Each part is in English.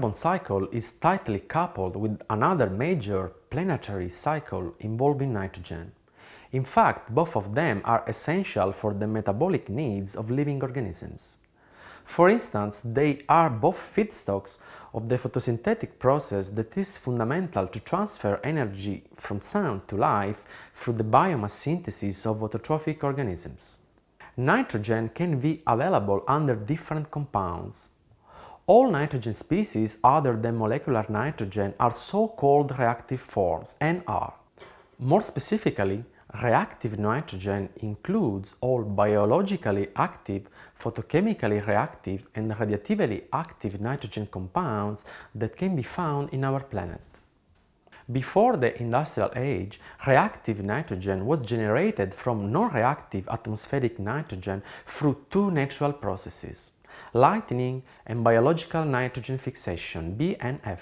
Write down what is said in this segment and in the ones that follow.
carbon cycle is tightly coupled with another major planetary cycle involving nitrogen. In fact, both of them are essential for the metabolic needs of living organisms. For instance, they are both feedstocks of the photosynthetic process that is fundamental to transfer energy from sound to life through the biomass synthesis of autotrophic organisms. Nitrogen can be available under different compounds. All nitrogen species other than molecular nitrogen are so-called reactive forms, NR. More specifically, reactive nitrogen includes all biologically active, photochemically reactive and radiatively active nitrogen compounds that can be found in our planet. Before the industrial age, reactive nitrogen was generated from non-reactive atmospheric nitrogen through two natural processes: lightning and biological nitrogen fixation, BNF.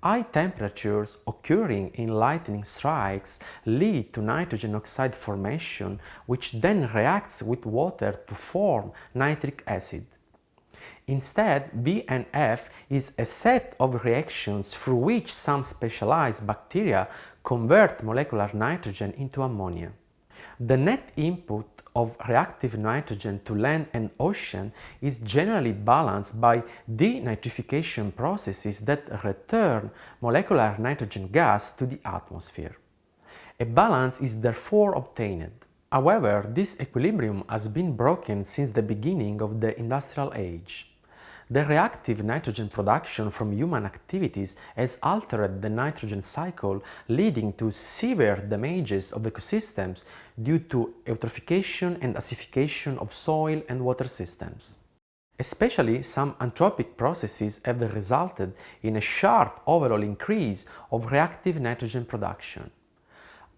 High temperatures occurring in lightning strikes lead to nitrogen oxide formation, which then reacts with water to form nitric acid. Instead, BNF is a set of reactions through which some specialized bacteria convert molecular nitrogen into ammonia. The net input of reactive nitrogen to land and ocean is generally balanced by denitrification processes that return molecular nitrogen gas to the atmosphere. A balance is therefore obtained. However, this equilibrium has been broken since the beginning of the industrial age. The reactive nitrogen production from human activities has altered the nitrogen cycle, leading to severe damages of ecosystems due to eutrophication and acidification of soil and water systems. Especially some anthropic processes have resulted in a sharp overall increase of reactive nitrogen production.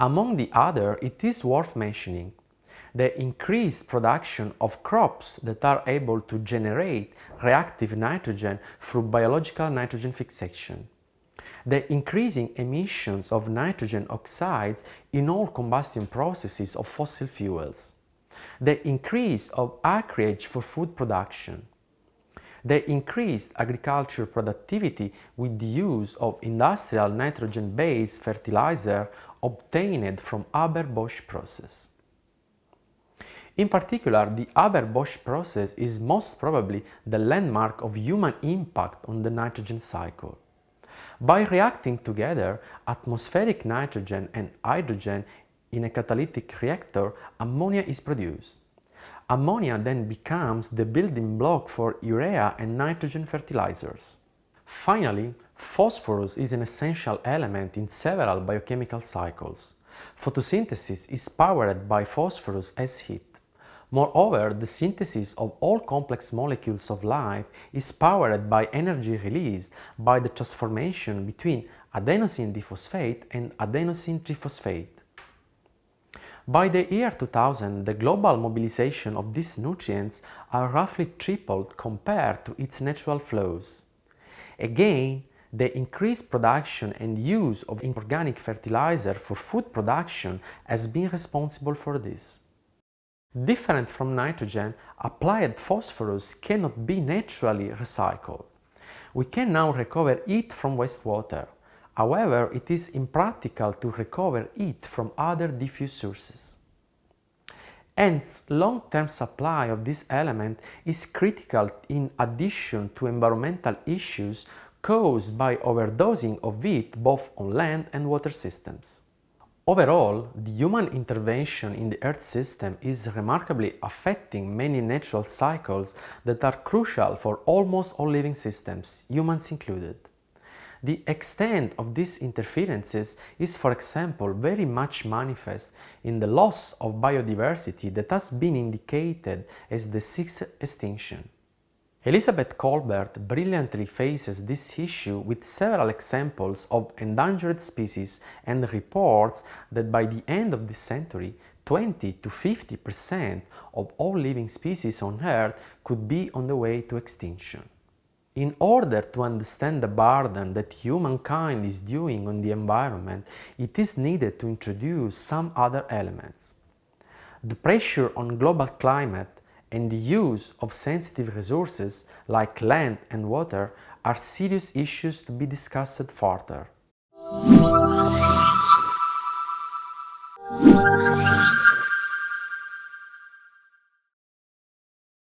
Among the other, it is worth mentioning the increased production of crops that are able to generate reactive nitrogen through biological nitrogen fixation, the increasing emissions of nitrogen oxides in all combustion processes of fossil fuels, the increase of acreage for food production, the increased agricultural productivity with the use of industrial nitrogen-based fertilizer obtained from Haber-Bosch process. In particular, the Haber-Bosch process is most probably the landmark of human impact on the nitrogen cycle. By reacting together atmospheric nitrogen and hydrogen in a catalytic reactor, ammonia is produced. Ammonia then becomes the building block for urea and nitrogen fertilizers. Finally, phosphorus is an essential element in several biochemical cycles. Photosynthesis is powered by phosphorus as heat. Moreover, the synthesis of all complex molecules of life is powered by energy released by the transformation between adenosine diphosphate and adenosine triphosphate. By the year 2000, the global mobilization of these nutrients are roughly tripled compared to its natural flows. Again, the increased production and use of inorganic fertilizer for food production has been responsible for this. Different from nitrogen, applied phosphorus cannot be naturally recycled. We can now recover heat from wastewater. However, it is impractical to recover heat from other diffuse sources. Hence, long-term supply of this element is critical in addition to environmental issues caused by overdosing of it both on land and water systems. Overall, the human intervention in the Earth system is remarkably affecting many natural cycles that are crucial for almost all living systems, humans included. The extent of these interferences is, for example, very much manifest in the loss of biodiversity that has been indicated as the sixth extinction. Elisabeth Kolbert brilliantly faces this issue with several examples of endangered species and reports that by the end of this century, 20 to 50% of all living species on Earth could be on the way to extinction. In order to understand the burden that humankind is doing on the environment, it is needed to introduce some other elements. The pressure on global climate and the use of sensitive resources like land and water are serious issues to be discussed further.